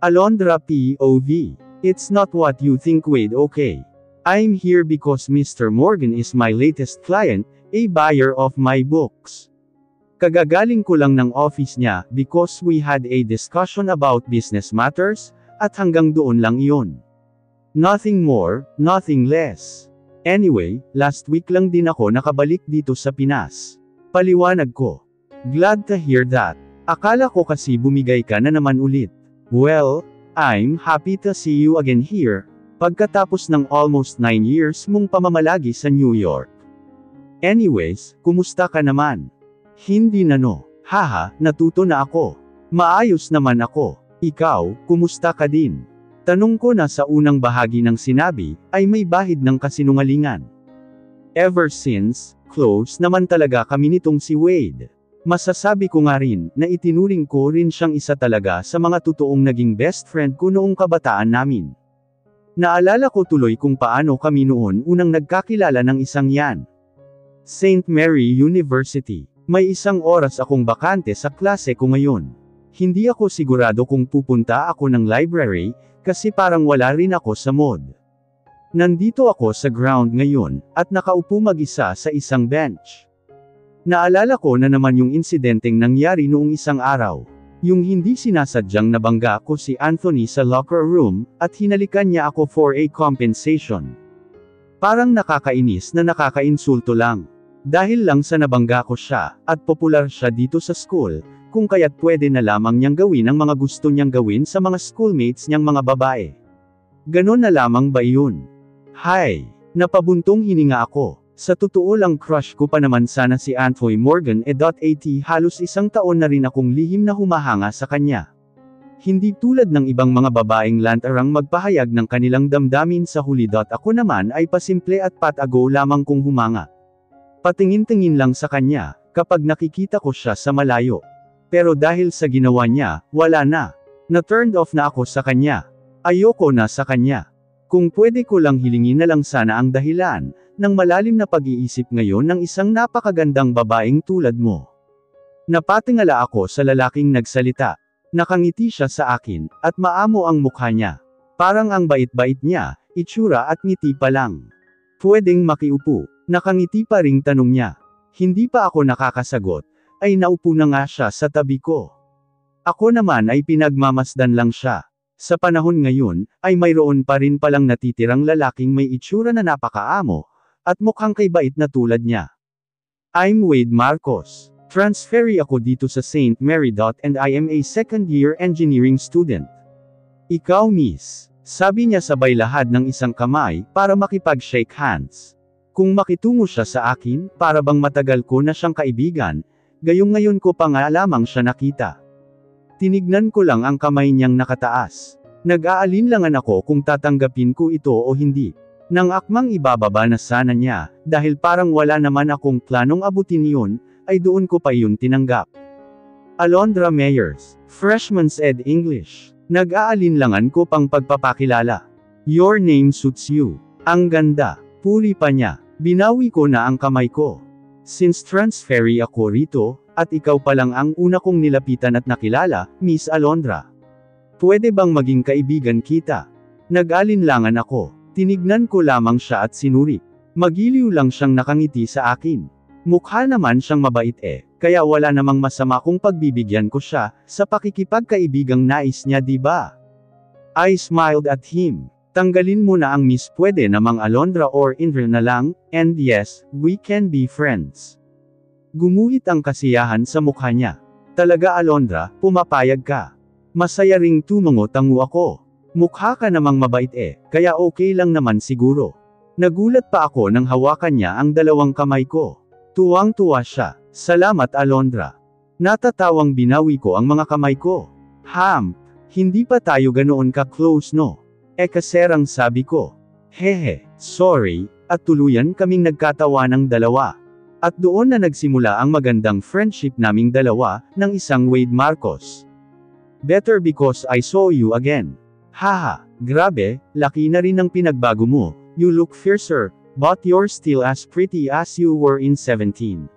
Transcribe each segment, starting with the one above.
Alondra POV. It's not what you think, Wade, okay? I'm here because Mr. Morgan is my latest client, a buyer of my books. Kagagaling ko lang ng office niya because we had a discussion about business matters, at hanggang doon lang iyon. Nothing more, nothing less. Anyway, last week lang din ako nakabalik dito sa Pinas. Paliwanag ko. Glad to hear that. Akala ko kasi bumigay ka na naman ulit. Well, I'm happy to see you again here, pagkatapos ng almost 9 years mong pamamalagi sa New York. Anyways, kumusta ka naman? Hindi na no. Haha, natuto na ako. Maayos naman ako. Ikaw, kumusta ka din? Tanong ko na sa unang bahagi ng sinabi, ay may bahid ng kasinungalingan. Ever since, close naman talaga kami nitong si Wade. Masasabi ko nga rin, na itinuring ko rin siyang isa talaga sa mga totoong naging best friend ko noong kabataan namin. Naalala ko tuloy kung paano kami noon unang nagkakilala ng isang yan. St. Mary University. May isang oras akong bakante sa klase ko ngayon. Hindi ako sigurado kung pupunta ako ng library, kasi parang wala rin ako sa mood. Nandito ako sa ground ngayon, at nakaupo mag-isa sa isang bench. Naalala ko na naman yung insidenteng nangyari noong isang araw. Yung hindi sinasadyang nabangga ko si Anthony sa locker room, at hinalikan niya ako for a compensation. Parang nakakainis na nakakainsulto lang. Dahil lang sa nabangga ko siya, at popular siya dito sa school, kung kaya't pwede na lamang niyang gawin ang mga gusto niyang gawin sa mga schoolmates niyang mga babae. Ganon na lamang ba iyon? Hay! Napabuntong hininga ako. Sa totoo lang crush ko pa naman sana si Anthony Morgan at halos isang taon na rin akong lihim na humahanga sa kanya. Hindi tulad ng ibang mga babaeng lantarang magpahayag ng kanilang damdamin sa huli. Ako naman ay pasimple at patago lamang kong humanga. Patingin-tingin lang sa kanya, kapag nakikita ko siya sa malayo. Pero dahil sa ginawa niya, wala na. Na-turned off na ako sa kanya. Ayoko na sa kanya. Kung pwede ko lang hilingin na lang sana ang dahilan, ng malalim na pag-iisip ngayon ng isang napakagandang babaeng tulad mo. Napatingala ako sa lalaking nagsalita. Nakangiti siya sa akin, at maamo ang mukha niya. Parang ang bait-bait niya, itsura at ngiti pa lang. Pwedeng makiupo. Nakangiti pa ring tanong niya. Hindi pa ako nakakasagot, ay naupo na nga siya sa tabi ko. Ako naman ay pinagmamasdan lang siya. Sa panahon ngayon, ay mayroon pa rin palang natitirang lalaking may itsura na napakaamo, at mukhang kaibait na tulad niya. I'm Wade Marcos. Transferee ako dito sa St. Mary. And I am a second-year engineering student. Ikaw, miss. Sabi niya sabay lahad ng isang kamay, para makipag-shake hands. Kung makitungo siya sa akin, para bang matagal ko na siyang kaibigan, gayong ngayon ko pa nga lamang siya nakita. Tinignan ko lang ang kamay niyang nakataas. Nag-aalinlangan ako kung tatanggapin ko ito o hindi. Nang akmang ibababa na sana niya, dahil parang wala naman akong planong abutin yun, ay doon ko pa yun tinanggap. Alondra Meyers, Freshman's Ed English. Nag-aalinlangan ko pang pagpapakilala. Your name suits you. Ang ganda. Puri pa niya. Binawi ko na ang kamay ko. Since transferee ako rito, at ikaw pa lang ang una kong nilapitan at nakilala, Miss Alondra. Pwede bang maging kaibigan kita? Nag-alinlangan ako. Tinignan ko lamang siya at sinuri. Magiliw lang siyang nakangiti sa akin. Mukha naman siyang mabait kaya wala namang masama kung pagbibigyan ko siya, sa pakikipagkaibigang nais niya, di ba? I smiled at him. Tanggalin mo na ang miss, pwede namang Alondra or Indra na lang, and yes, we can be friends. Gumuhit ang kasiyahan sa mukha niya. Talaga Alondra, pumapayag ka. Masaya ring tumango-tango ako. Mukha ka namang mabait kaya okay lang naman siguro. Nagulat pa ako nang hawakan niya ang dalawang kamay ko. Tuwang-tuwa siya. Salamat Alondra. Natatawang binawi ko ang mga kamay ko. Hindi pa tayo ganoon ka-close no? Kaserang sabi ko. Hehe, sorry, at tuluyan kaming nagkatawa ng dalawa. At doon na nagsimula ang magandang friendship naming dalawa, ng isang Wade Marcos. Better because I saw you again. Haha, grabe, laki na rin ang pinagbago mo, you look fiercer, but you're still as pretty as you were in 17.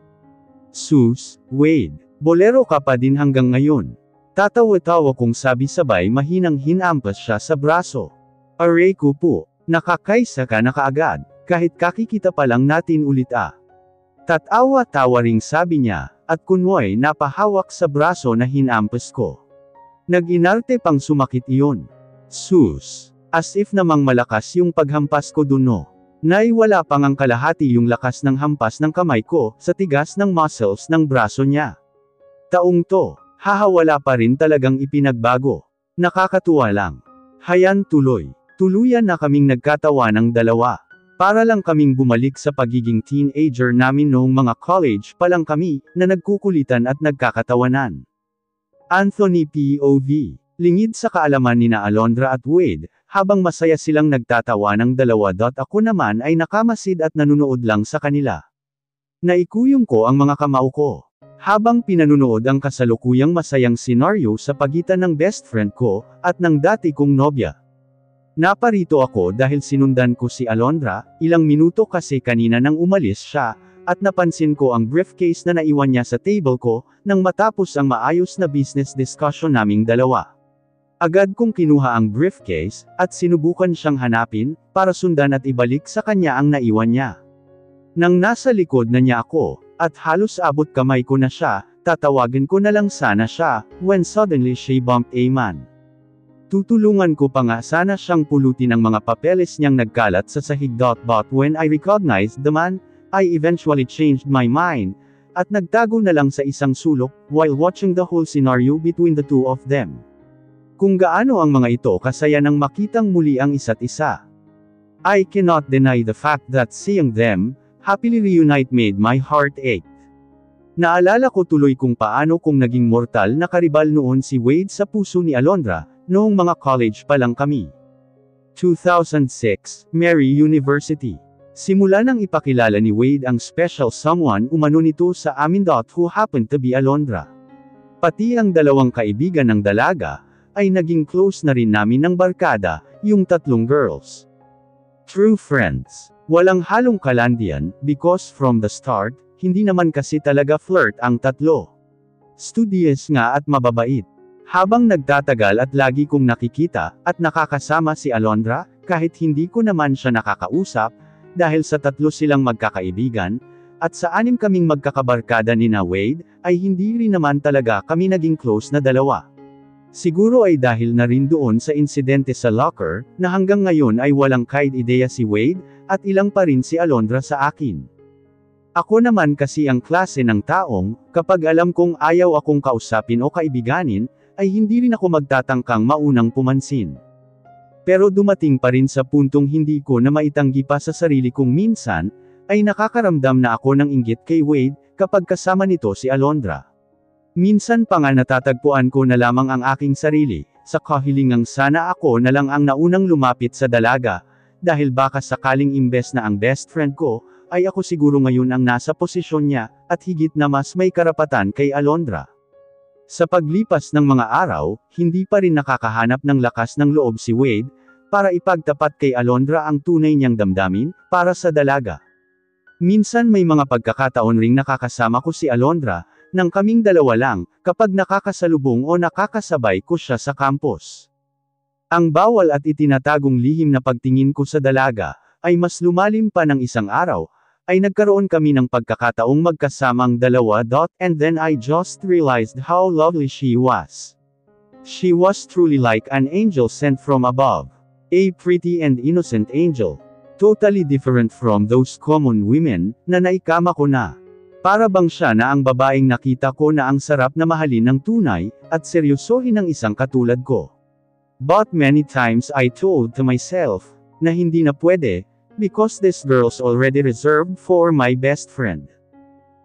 Sus, Wade, bolero ka pa din hanggang ngayon. Tatawa-tawa kong sabi sabay mahinang hinampas siya sa braso. Aray ko po, nakakaisa ka na kaagad, kahit kakikita pa lang natin ulit ah. Tatawa-tawa ring sabi niya, at kunway napahawak sa braso na hinampas ko. Nag-inarte pang sumakit iyon. Sus! As if namang malakas yung paghampas ko dun no. Naiwala pang ang kalahati yung lakas ng hampas ng kamay ko, sa tigas ng muscles ng braso niya. Taong to, hahawala pa rin talagang ipinagbago. Nakakatuwa lang. Hayan tuloy. Tuluyan na kaming nagkatawa ng dalawa. Para lang kaming bumalik sa pagiging teenager namin noong mga college pa lang kami, na nagkukulitan at nagkakatawanan. Anthony POV. Lingid sa kaalaman nina Alondra at Wade, habang masaya silang nagtatawa ng dalawa. Ako naman ay nakamasid at nanunood lang sa kanila. Naikuyong ko ang mga kamao ko. Habang pinanunood ang kasalukuyang masayang senaryo sa pagitan ng best friend ko, at ng dati kong nobya. Naparito ako dahil sinundan ko si Alondra, ilang minuto kasi kanina nang umalis siya, at napansin ko ang briefcase na naiwan niya sa table ko, nang matapos ang maayos na business discussion naming dalawa. Agad kong kinuha ang briefcase, at sinubukan siyang hanapin, para sundan at ibalik sa kanya ang naiwan niya. Nang nasa likod na niya ako, at halos abot kamay ko na siya, tatawagin ko na lang sana siya, when suddenly she bumped a man. Tutulungan ko pa nga sana siyang pulutin ang mga papeles niyang nagkalat sa sahig. But when I recognized the man, I eventually changed my mind, at nagtago na lang sa isang sulok, while watching the whole scenario between the two of them. Kung gaano ang mga ito kasaya nang makitang muli ang isa't isa. I cannot deny the fact that seeing them happily reunite made my heart ache. Naalala ko tuloy kung paano kung naging mortal na karibal noon si Wade sa puso ni Alondra, noong mga college pa lang kami. 2006, Mary University. Simula nang ipakilala ni Wade ang special someone umano nito sa amin. Who happened to be Alondra. Pati ang dalawang kaibigan ng dalaga, ay naging close na rin namin ng barkada, yung tatlong girls. True friends. Walang halong kalandian, because from the start, hindi naman kasi talaga flirt ang tatlo. Studious nga at mababait. Habang nagtatagal at lagi kong nakikita, at nakakasama si Alondra, kahit hindi ko naman siya nakakausap, dahil sa tatlo silang magkakaibigan, at sa anim kaming magkakabarkada ni na Wade, ay hindi rin naman talaga kami naging close na dalawa. Siguro ay dahil na rin doon sa insidente sa locker, na hanggang ngayon ay walang kahit ideya si Wade, at ilang pa rin si Alondra sa akin. Ako naman kasi ang klase ng taong, kapag alam kong ayaw akong kausapin o kaibiganin, ay hindi rin ako magtatangkang maunang pumansin. Pero dumating pa rin sa puntong hindi ko na maitanggi pa sa sarili kong minsan, ay nakakaramdam na ako ng inggit kay Wade, kapag kasama nito si Alondra. Minsan pa nga natatagpuan ko na lamang ang aking sarili, sa kahilingang sana ako na lang ang naunang lumapit sa dalaga, dahil baka sakaling imbes na ang best friend ko, ay ako siguro ngayon ang nasa posisyon niya, at higit na mas may karapatan kay Alondra. Sa paglipas ng mga araw, hindi pa rin nakakahanap ng lakas ng loob si Wade, para ipagtapat kay Alondra ang tunay niyang damdamin, para sa dalaga. Minsan may mga pagkakataon ring nakakasama ko si Alondra, nang kaming dalawa lang, kapag nakakasalubong o nakakasabay ko siya sa campus. Ang bawal at itinatagong lihim na pagtingin ko sa dalaga, ay mas lumalim pa ng isang araw, ay nagkaroon kami ng pagkakataong magkasamang dalawa. And then I just realized how lovely she was. She was truly like an angel sent from above. A pretty and innocent angel. Totally different from those common women, na naikama ko na. Para bang siya na ang babaeng nakita ko na ang sarap na mahalin ng tunay, at seryosohin ng isang katulad ko. But many times I told to myself, na hindi na pwede, because this girl's already reserved for my best friend.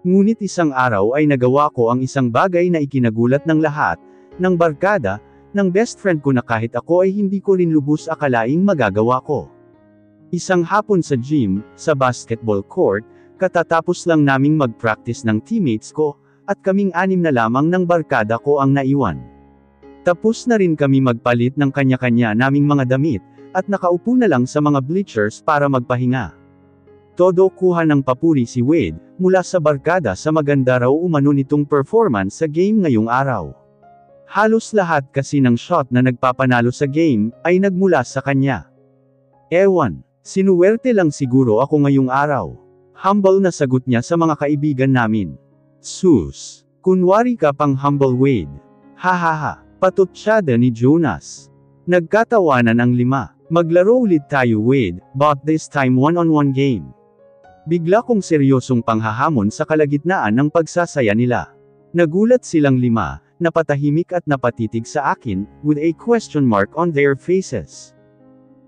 Ngunit isang araw ay nagawa ko ang isang bagay na ikinagulat ng lahat, ng barkada, ng best friend ko na kahit ako ay hindi ko rin lubos akalaing magagawa ko. Isang hapon sa gym, sa basketball court, katatapos lang naming mag-practice ng teammates ko, at kaming anim na lamang ng barkada ko ang naiwan. Tapos na rin kami magpalit ng kanya-kanya naming mga damit, at nakaupo na lang sa mga bleachers para magpahinga. Todo kuha ng papuri si Wade, mula sa barkada sa maganda raw umano nitong performance sa game ngayong araw. Halos lahat kasi ng shot na nagpapanalo sa game, ay nagmula sa kanya. Ewan, sinuwerte lang siguro ako ngayong araw. Humble na sagot niya sa mga kaibigan namin. Sus, kunwari ka pang humble Wade. Hahaha, patutsyada ni Jonas. Nagkatawanan ang 5. Maglaro ulit tayo Wade, but this time one-on-one game. Bigla kong seryosong panghahamon sa kalagitnaan ng pagsasaya nila. Nagulat silang 5, napatahimik at napatitig sa akin, with a question mark on their faces.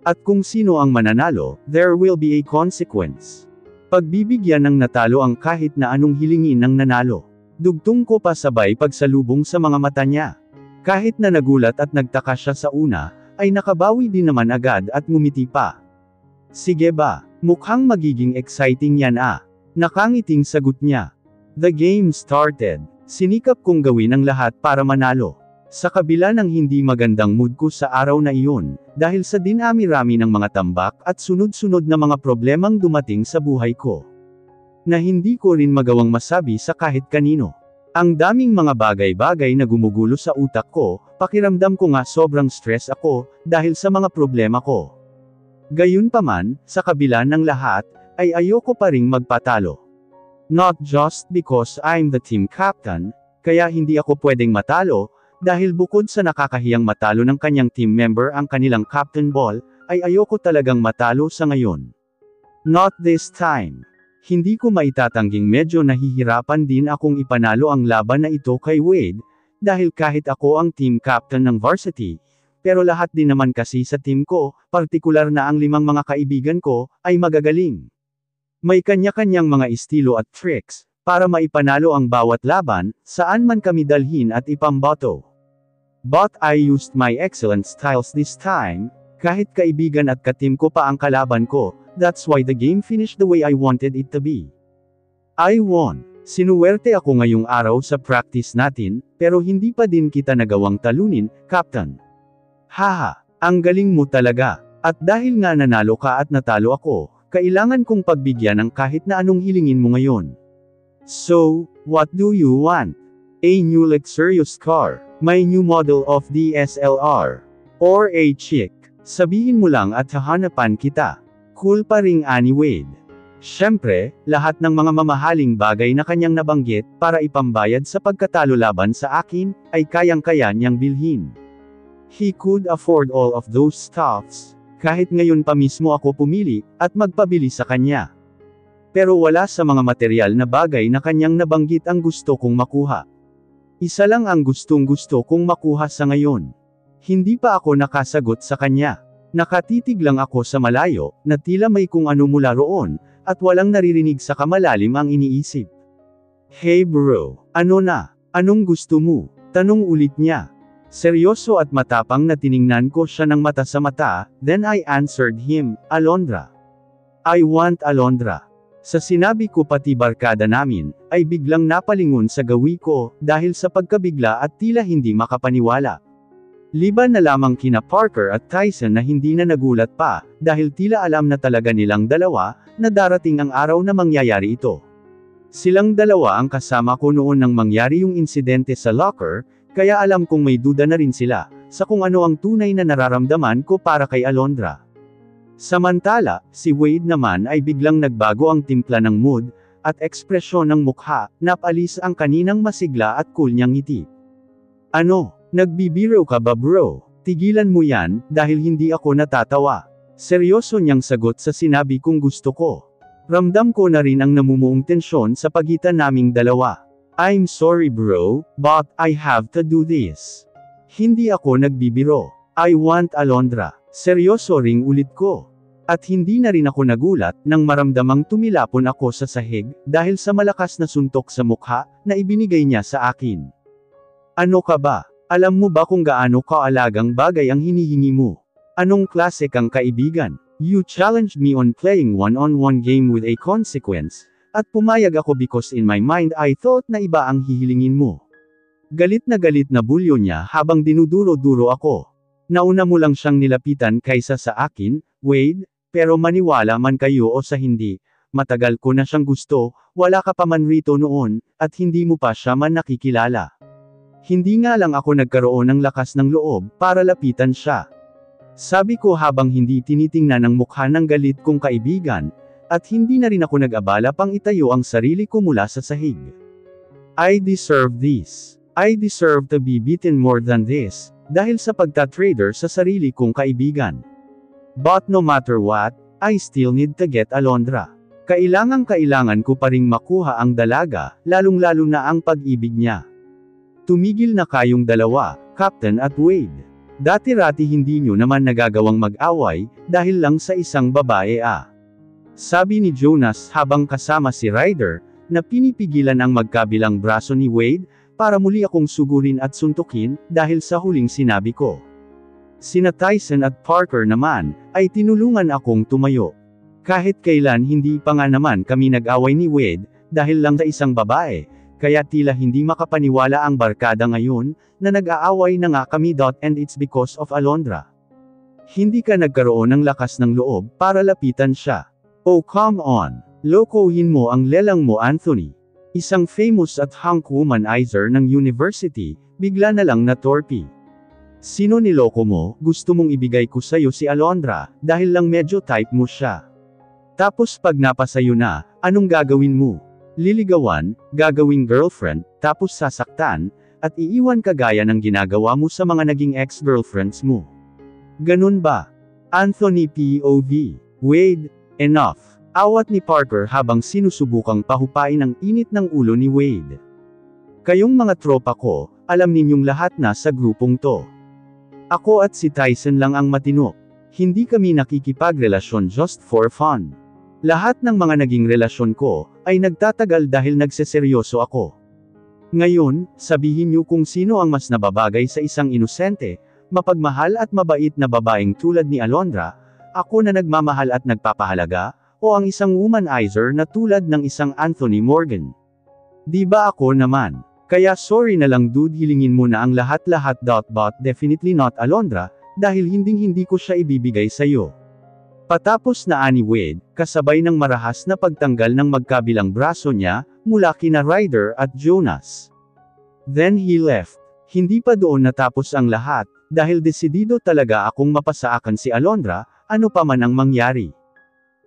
At kung sino ang mananalo, there will be a consequence. Pagbibigyan ng natalo ang kahit na anong hilingin ng nanalo. Dugtong ko pa sabay pagsalubong sa mga mata niya. Kahit na nagulat at nagtaka siya sa una, ay nakabawi din naman agad at ngumiti pa. Sige ba, mukhang magiging exciting yan ah. Nakangiting sagot niya. The game started. Sinikap kong gawin ang lahat para manalo. Sa kabila ng hindi magandang mood ko sa araw na iyon, dahil sa dinami-rami ng mga tambak at sunod-sunod na mga problemang dumating sa buhay ko, na hindi ko rin magawang masabi sa kahit kanino. Ang daming mga bagay-bagay na gumugulo sa utak ko, pakiramdam ko nga sobrang stress ako, dahil sa mga problema ko. Gayunpaman, sa kabila ng lahat, ay ayoko pa ring magpatalo. Not just because I'm the team captain, kaya hindi ako pwedeng matalo, dahil bukod sa nakakahiyang matalo ng kanyang team member ang kanilang captain ball, ay ayoko talagang matalo sa ngayon. Not this time. Hindi ko maitatangging medyo nahihirapan din akong ipanalo ang laban na ito kay Wade, dahil kahit ako ang team captain ng varsity, pero lahat din naman kasi sa team ko, partikular na ang 5 mga kaibigan ko, ay magagaling. May kanya-kanyang mga estilo at tricks, para maipanalo ang bawat laban, saan man kami dalhin at ipamboto. But I used my excellent styles this time, kahit kaibigan at ka-team ko pa ang kalaban ko, that's why the game finished the way I wanted it to be. I won. Sinuwerte ako ngayong araw sa practice natin, pero hindi pa din kita nagawang talunin, Captain. Haha, ang galing mo talaga. At dahil nga nanalo ka at natalo ako, kailangan kong pagbigyan ng kahit na anong hilingin mo ngayon. So, what do you want? A new luxurious car, my new model of DSLR, or a chick? Sabihin mo lang at hahanapan kita. Cool pa ring ani Wade. Siyempre, lahat ng mga mamahaling bagay na kanyang nabanggit para ipambayad sa pagkatalo laban sa akin, ay kayang-kaya niyang bilhin. He could afford all of those stuffs. Kahit ngayon pa mismo ako pumili, at magpabili sa kanya. Pero wala sa mga material na bagay na kanyang nabanggit ang gusto kong makuha. Isa lang ang gustong-gusto kong makuha sa ngayon. Hindi pa ako nakasagot sa kanya. Nakatitig lang ako sa malayo, na tila may kung ano mula roon, at walang naririnig sa kamalalim ang iniisip. Hey bro, ano na? Anong gusto mo? Tanong ulit niya. Seryoso at matapang na tiningnan ko siya ng mata sa mata, then I answered him, Alondra. I want Alondra. Sa sinabi ko pati barkada namin, ay biglang napalingon sa gawi ko, dahil sa pagkabigla at tila hindi makapaniwala. Liban na lamang kina Parker at Tyson na hindi na nagulat pa, dahil tila alam na talaga nilang dalawa, na darating ang araw na mangyayari ito. Silang dalawa ang kasama ko noon nang mangyari yung insidente sa locker, kaya alam kong may duda na rin sila, sa kung ano ang tunay na nararamdaman ko para kay Alondra. Samantala, si Wade naman ay biglang nagbago ang timpla ng mood, at ekspresyon ng mukha, napalis ang kaninang masigla at cool niyang ngiti. Ano, nagbibiro ka ba bro? Tigilan mo yan, dahil hindi ako natatawa. Seryoso niyang sagot sa sinabi kong gusto ko. Ramdam ko na rin ang namumuong tensyon sa pagitan naming dalawa. I'm sorry bro, but I have to do this. Hindi ako nagbibiro. I want Alondra. Seryoso ring ulit ko. At hindi na rin ako nagulat, nang maramdamang tumilapon ako sa sahig, dahil sa malakas na suntok sa mukha, na ibinigay niya sa akin. Ano ka ba? Alam mo ba kung gaano kaalagang bagay ang hinihingi mo? Anong klase kang kaibigan? You challenged me on playing one-on-one game with a consequence. At pumayag ako because in my mind I thought na iba ang hihilingin mo. Galit na bulyo niya habang dinuduro-duro ako. Nauna mo lang siyang nilapitan kaysa sa akin, Wade, pero maniwala man kayo o sa hindi, matagal ko na siyang gusto, wala ka pa man rito noon, at hindi mo pa siya man nakikilala. Hindi nga lang ako nagkaroon ng lakas ng loob para lapitan siya. Sabi ko habang hindi tinitingnan ang mukha ng galit kong kaibigan, at hindi na rin ako nag-abala pang itayo ang sarili ko mula sa sahig. I deserve this. I deserve to be beaten more than this, dahil sa pagtatrader sa sarili kong kaibigan. But no matter what, I still need to get Alondra. Kailangan ko pa ring makuha ang dalaga, lalong-lalo na ang pag-ibig niya. Tumigil na kayong dalawa, Captain at Wade. Dati-rati hindi nyo naman nagagawang mag-away, dahil lang sa isang babae Sabi ni Jonas habang kasama si Ryder, na pinipigilan ang magkabilang braso ni Wade, para muli akong sugurin at suntukin, dahil sa huling sinabi ko. Sina Tyson at Parker naman, ay tinulungan akong tumayo. Kahit kailan hindi pa nga naman kami nag-away ni Wade, dahil lang sa isang babae, kaya tila hindi makapaniwala ang barkada ngayon, na nag-aaway na nga kami. And it's because of Alondra. Hindi ka nagkaroon ng lakas ng loob para lapitan siya. Oh come on, lokohin mo ang lelang mo Anthony. Isang famous at hunk womanizer ng university, bigla na lang natorpi. Sino niloko mo? Gusto mong ibigay ko sa'yo si Alondra, dahil lang medyo type mo siya. Tapos pag napasayo na, anong gagawin mo? Liligawan, gagawing girlfriend, tapos sasaktan, at iiwan ka gaya ng ginagawa mo sa mga naging ex-girlfriends mo. Ganun ba? Anthony POV. Wade, enough. Awat ni Parker habang sinusubukang pahupain ang init ng ulo ni Wade. Kayong mga tropa ko, alam ninyong lahat na sa grupong to. Ako at si Tyson lang ang matino. Hindi kami nakikipagrelasyon just for fun. Lahat ng mga naging relasyon ko, ay nagtatagal dahil nagseseryoso ako. Ngayon, sabihin niyo kung sino ang mas nababagay sa isang inosente, mapagmahal at mabait na babaeng tulad ni Alondra, ako na nagmamahal at nagpapahalaga, o ang isang womanizer na tulad ng isang Anthony Morgan. Di ba ako naman? Kaya sorry na lang dude, hilingin mo na ang lahat-lahat. But definitely not Alondra, dahil hindi ko siya ibibigay sa'yo. Patapos na ani Wade, kasabay ng marahas na pagtanggal ng magkabilang braso niya, mula kina Ryder at Jonas. Then he left. Hindi pa doon natapos ang lahat, dahil desidido talaga akong mapasaakan si Alondra, ano pa man ang mangyari.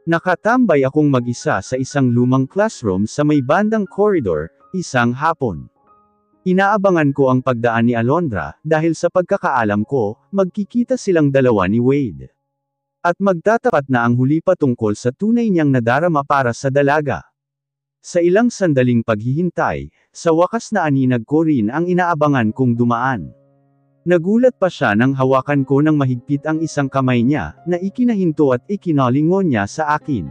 Nakatambay akong mag-isa sa isang lumang classroom sa may bandang corridor, isang hapon. Inaabangan ko ang pagdaan ni Alondra, dahil sa pagkakaalam ko, magkikita silang dalawa ni Wade. At magtatapat na ang huli patungkol sa tunay niyang nadarama para sa dalaga. Sa ilang sandaling paghihintay, sa wakas na aninag ko rin ang inaabangan kong dumaan. Nagulat pa siya nang hawakan ko ng mahigpit ang isang kamay niya, na ikinahinto at ikinalingon niya sa akin.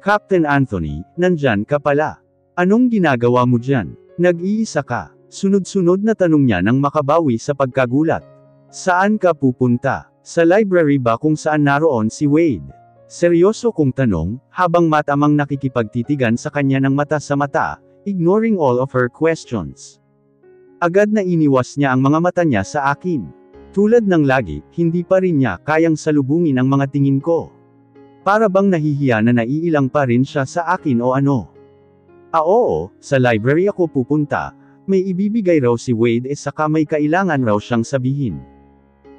Captain Anthony, nandyan ka pala. Anong ginagawa mo dyan? Nag-iisa ka? Sunod-sunod na tanong niya nang makabawi sa pagkagulat. Saan ka pupunta? Sa library ba kung saan naroon si Wade? Seryoso kong tanong, habang matamang nakikipagtitigan sa kanya ng mata sa mata, ignoring all of her questions. Agad na iniwas niya ang mga mata niya sa akin. Tulad ng lagi, hindi pa rin niya kayang salubungin ang mga tingin ko. Para bang nahihiya na naiilang pa rin siya sa akin o ano? Oo, sa library ako pupunta, may ibibigay raw si Wade saka may kailangan raw siyang sabihin.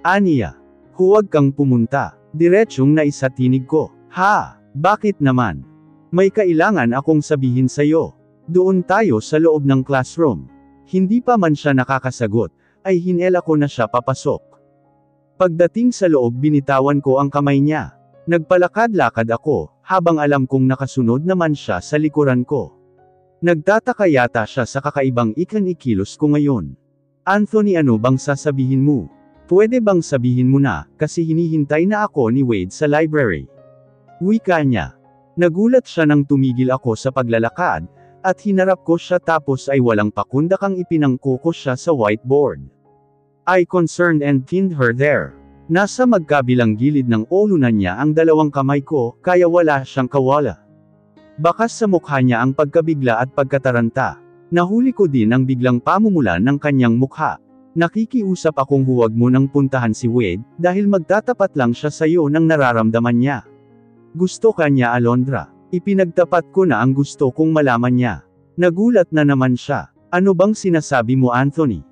Aniya. Huwag kang pumunta. Diretsyong naisatinig ko. Ha? Bakit naman? May kailangan akong sabihin sa'yo. Doon tayo sa loob ng classroom. Hindi pa man siya nakakasagot, ay hinela ko na siya papasok. Pagdating sa loob binitawan ko ang kamay niya. Nagpalakad-lakad ako, habang alam kong nakasunod naman siya sa likuran ko. Nagtataka yata siya sa kakaibang ikilos ko ngayon. Anthony, ano bang sasabihin mo? Pwede bang sabihin mo na, kasi hinihintay na ako ni Wade sa library. Wika niya. Nagulat siya nang tumigil ako sa paglalakad, at hinarap ko siya tapos ay walang pakundakang ipinangko ko siya sa whiteboard. I concerned and pinned her there. Nasa magkabilang gilid ng ulunan niya ang dalawang kamay ko, kaya wala siyang kawala. Bakas sa mukha niya ang pagkabigla at pagkataranta. Nahuli ko din ang biglang pamumulan ng kanyang mukha. Nakikiusap akong huwag mo nang puntahan si Wade, dahil magtatapat lang siya sa'yo ng nararamdaman niya. Gusto ka niya, Alondra. Ipinagtapat ko na ang gusto kong malaman niya. Nagulat na naman siya. Ano bang sinasabi mo, Anthony?